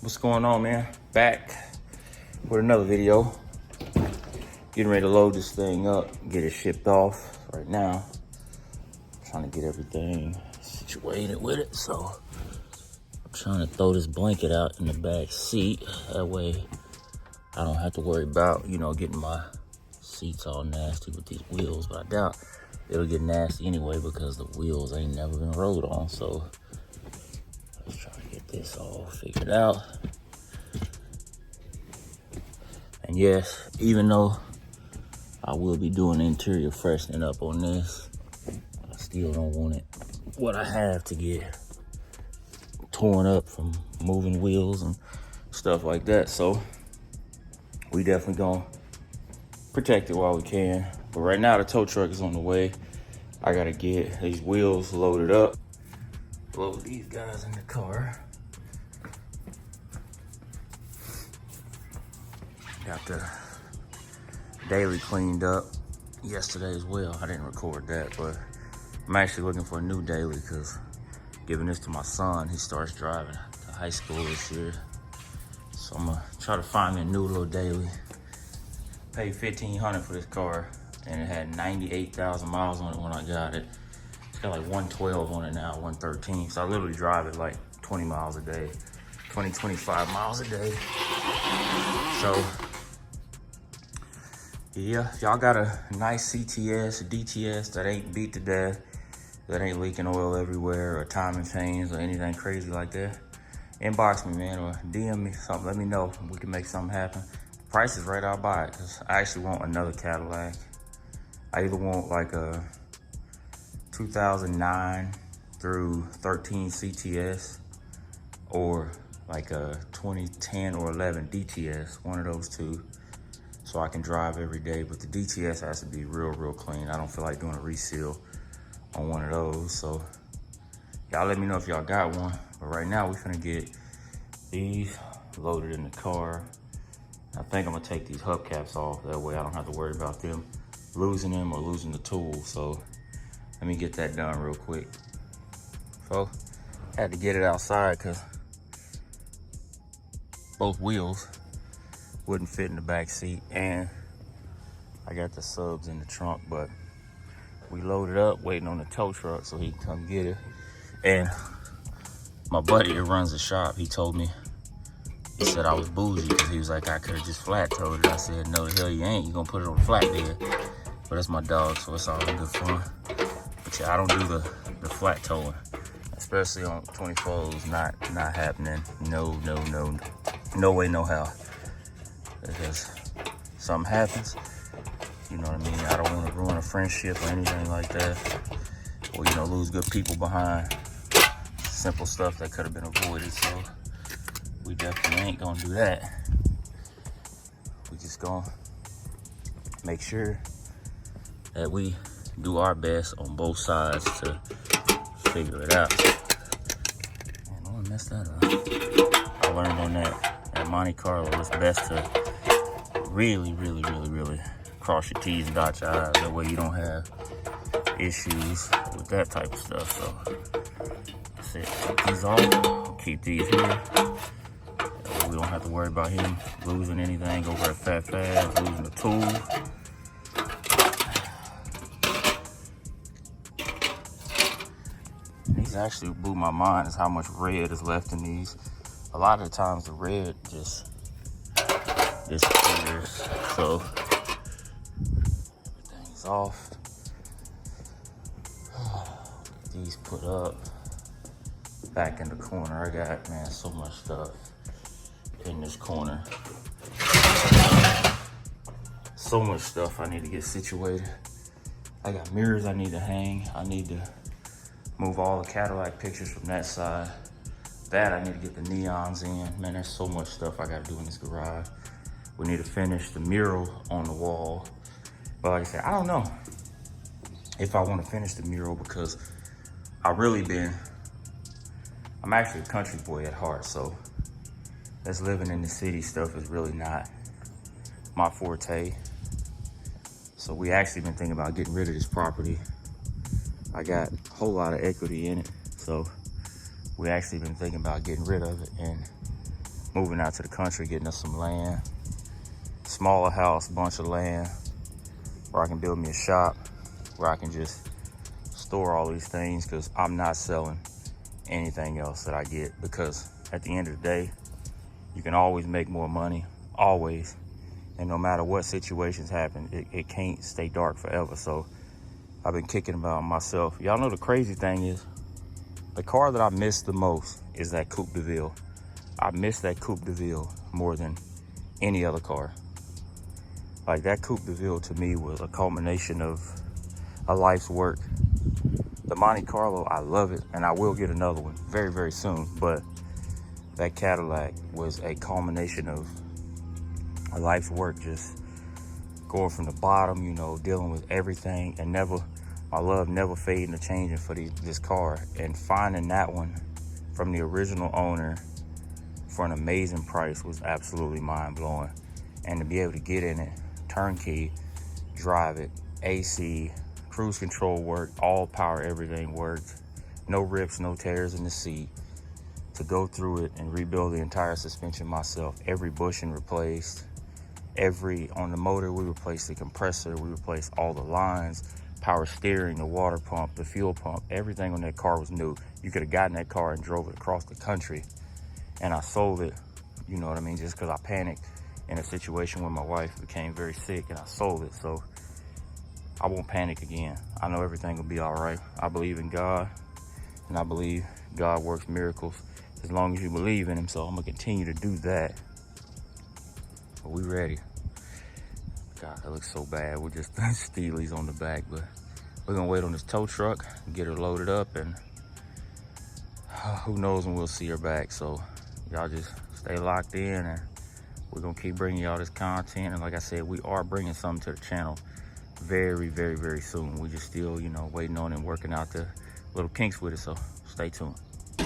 What's going on, man? Back with another video. Getting ready to load this thing up, get it shipped off right now. Trying to get everything situated with it. So I'm trying to throw this blanket out in the back seat. That way I don't have to worry about, getting my seats all nasty with these wheels. But I doubt it'll get nasty anyway because the wheels ain't never been rode on. So let's try to get this all figured out. And yes, even though I will be doing interior freshening up on this, I still don't want it, what I have, to get torn up from moving wheels and stuff like that. So we definitely gonna protect it while we can. But right now the tow truck is on the way. I gotta get these wheels loaded up, load these guys in the car. Got the daily cleaned up yesterday as well. I didn't record that, but I'm actually looking for a new daily because giving this to my son. He starts driving to high school this year. So I'm gonna try to find me a new little daily. Paid $1,500 for this car and it had 98,000 miles on it when I got it. It's got like 112 on it now, 113. So I literally drive it like 20 miles a day, 25 miles a day. So yeah, if y'all got a nice CTS, a DTS that ain't beat to death, that ain't leaking oil everywhere or timing chains or anything crazy like that, inbox me, man, or DM me something. Let me know. We can make something happen. The price is right, I'll buy it because I actually want another Cadillac. I either want like a 2009 through 13 CTS or like a 2010 or 11 DTS, one of those two, so I can drive every day. But the DTS has to be real clean. I don't feel like doing a reseal on one of those. So y'all let me know if y'all got one. But right now we finna get these loaded in the car. I think I'm gonna take these hubcaps off. That way I don't have to worry about them losing them or losing the tool. So let me get that done real quick. So had to get it outside because both wheels wouldn't fit in the back seat, and I got the subs in the trunk. But we loaded up, waiting on the tow truck so he can come get it. And my buddy that runs the shop, he told me, he said I was bougie because he was like, I could have just flat towed it. I said, no, the hell you ain't. You gonna put it on the flatbed. But that's my dog, so it's all in good fun. But yeah, I don't do the flat towing, especially on 24s. Not happening. No way, no how. Because something happens, you know what I mean? I don't want to ruin a friendship or anything like that, or lose good people behind simple stuff that could have been avoided. So we definitely ain't gonna do that. We just gonna make sure that we do our best on both sides to figure it out. Man, I wanna mess that up. I learned on that Monte Carlo, it's best to really cross your T's and dot your I's. That way you don't have issues with that type of stuff. So that's it. Take these off, keep these here. We don't have to worry about him losing anything over at Fat Fast, losing the tool. These actually blew my mind is how much red is left in these. A lot of the times the red just disappears. So everything's off. Get these put up. Back in the corner, I got, man, so much stuff in this corner. So much stuff I need to get situated. I got mirrors I need to hang. I need to move all the Cadillac pictures from that side. That I need to get the neons in. Man, there's so much stuff I gotta do in this garage. We need to finish the mural on the wall. But like I said, I don't know if I wanna finish the mural because I'm actually a country boy at heart, so this living in the city stuff is really not my forte. So we actually been thinking about getting rid of this property. I got a whole lot of equity in it, so we actually been thinking about getting rid of it and moving out to the country, getting us some land, smaller house, bunch of land, where I can build me a shop, where I can just store all these things, because I'm not selling anything else that I get, because at the end of the day, you can always make more money, always. And no matter what situations happen, it can't stay dark forever. So I've been kicking about myself. Y'all know the crazy thing is, the car that I miss the most is that Coupe de Ville. I miss that Coupe de Ville more than any other car. Like, that Coupe de Ville to me was a culmination of a life's work. The Monte Carlo, I love it, and I will get another one very, very soon. But that Cadillac was a culmination of a life's work, just going from the bottom, you know, dealing with everything, and my love never fading or changing for this car. And finding that one from the original owner for an amazing price was absolutely mind-blowing. And to be able to get in it, turnkey, drive it, AC, cruise control worked, all power, everything worked, no rips, no tears in the seat, to go through it and rebuild the entire suspension myself, every bushing replaced, on the motor we replaced the compressor, we replaced all the lines, power steering, the water pump, the fuel pump, everything on that car was new. You could have gotten that car and drove it across the country. And I sold it, you know what I mean, just because I panicked in a situation where my wife became very sick, and I sold it. So I won't panic again. I know everything will be all right. I believe in God, and I believe God works miracles as long as you believe in him. So I'm gonna continue to do that. But we ready. God, that looks so bad. We're just Steely's on the back, but we're gonna wait on this tow truck, get her loaded up, and who knows when we'll see her back. So y'all just stay locked in, and we're gonna keep bringing y'all this content. And like I said, we are bringing something to the channel very, very, very soon. We just still, you know, waiting on it and working out the little kinks with it. So stay tuned. I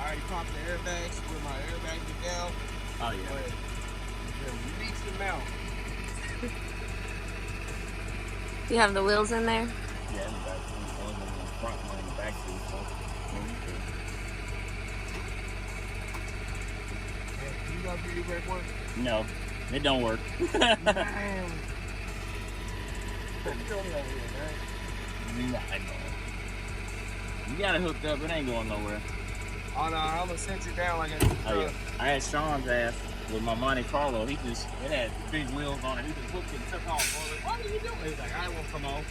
already popped the airbags with my airbags down. Oh yeah. But you reach the mount. You have the wheels in there? Yeah, in the back seat, one in the front, one in the back seat. So You gonna do your brake work? no, it don't work. Damn. Put me over here, man. Nah, you got it hooked up, it ain't going nowhere. Oh no, I'm gonna set you down like a Oh yeah. I had Sean's ass with my Monte Carlo. It had big wheels on it. He just hooked it and took off. I was like, what are you doing? He's like, I won't come on.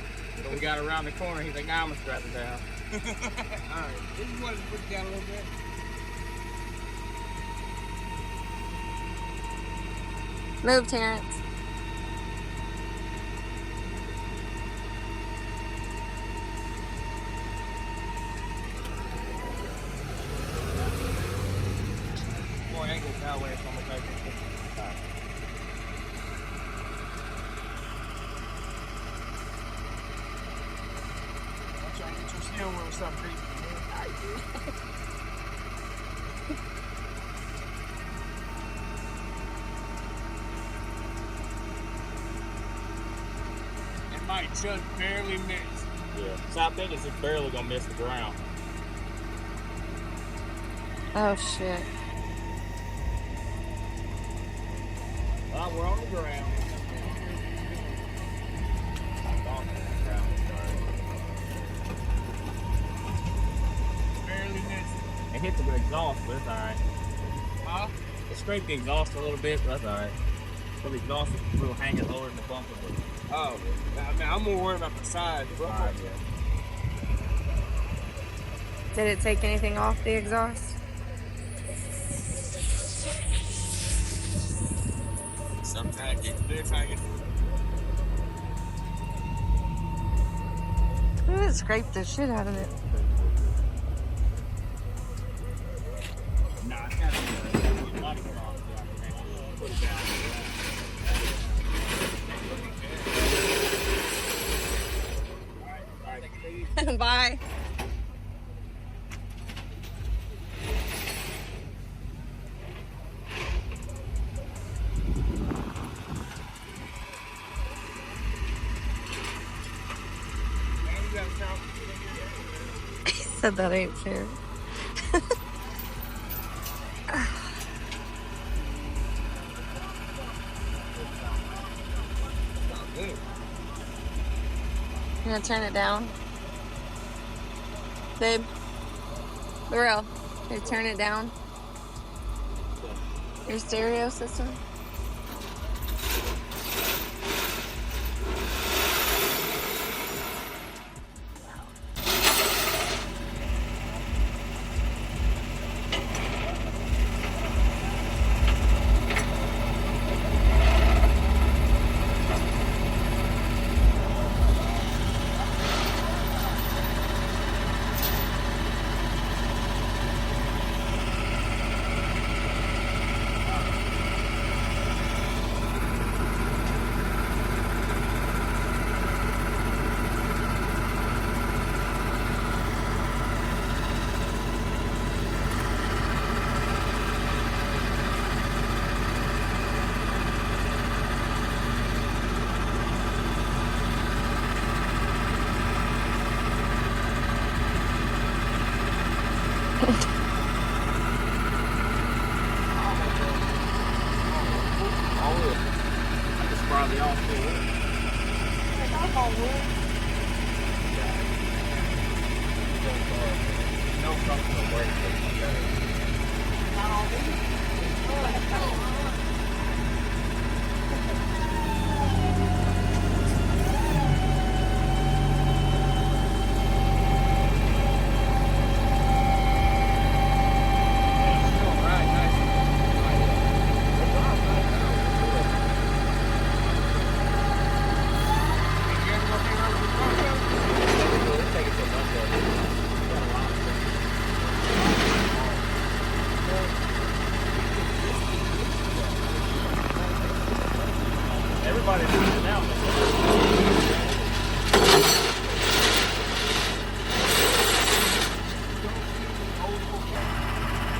So we got around the corner. He's like, nah, I'm gonna strap it down. Alright, if you want to put it down a little bit. Move, Terrence. More angles that way, so I'm gonna take it. I'm trying to get your steering wheel something deep, man. It might just barely miss. Yeah. So I think it's just barely gonna miss the ground. Oh, shit. Well, we're on the ground. Barely missed. It hit the exhaust, but it's alright. Huh? It scraped the exhaust a little bit, but that's alright. So the exhaust is a little hanging lower than the bumper. Oh, I mean, I'm more worried about the size, bro. Alright, yeah. Did it take anything off the exhaust? Sometimes they're trying to Ooh, it scraped the shit out of it. Nah, it's got a body cross. Put it down. Alright. Bye. said that ain't fair. Good. You gonna turn it down? Babe? Burrell, you turn it down? Your stereo system? Probably all still work. I'm on wood. No something to work with. Not all these. Everybody's doing it now.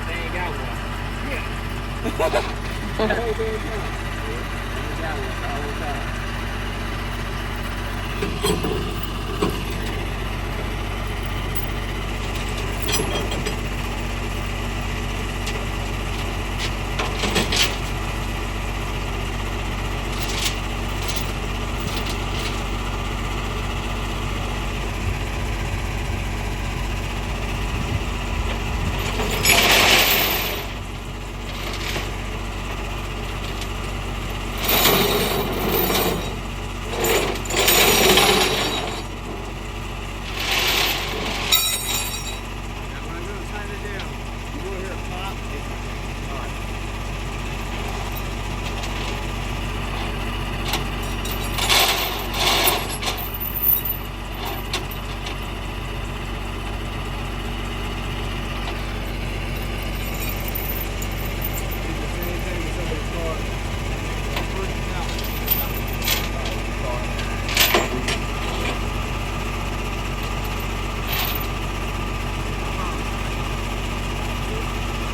They ain't got one. Yeah. They ain't got one all the time.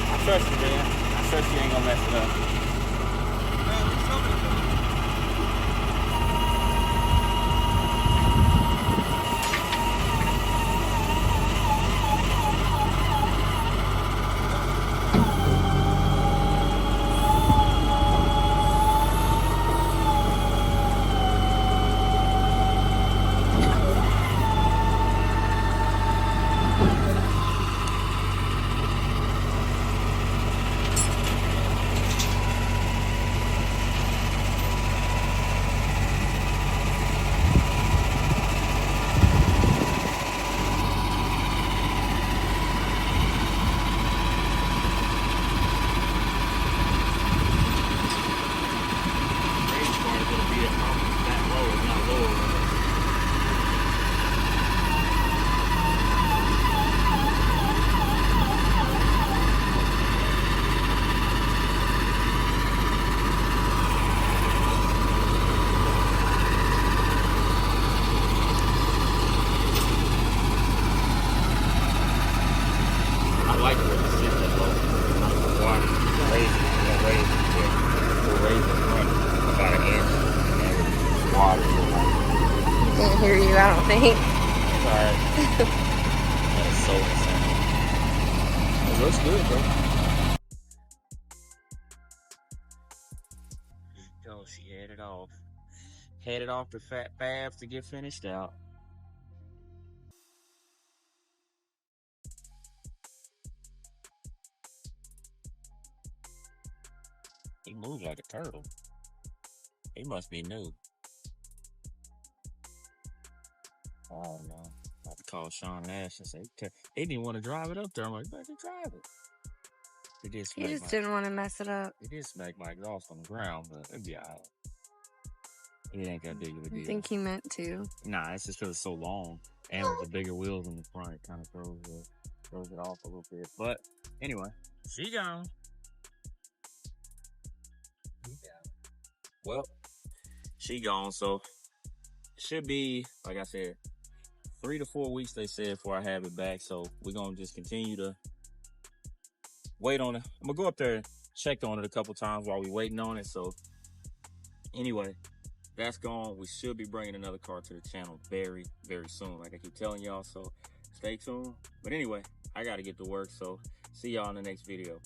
I trust you, man. I trust you ain't gonna mess it up. Can't hear you, I don't think. Alright. so insane. It looks good, bro. Go, she headed off. Headed off to Fat Fabs to get finished out. He moves like a turtle. He must be new. Oh no. I have to call Sean Nash and say, he didn't want to drive it up there. I'm like, better drive it. He did He smack just my, didn't want to mess it up. he did smack my exhaust on the ground, but it'd be alright. It ain't that big of a deal. I think he meant to. Nah, it's just because it's so long. And with the bigger wheels in the front, it kind of throws it off a little bit. But anyway, she gone. Well, she gone, so it should be, like I said, 3 to 4 weeks, they said, before I have it back. So we're going to just continue to wait on it. I'm going to go up there and check on it a couple times while we're waiting on it. So anyway, that's gone. We should be bringing another car to the channel very, very soon, like I keep telling y'all. So stay tuned. But anyway, I got to get to work. So see y'all in the next video.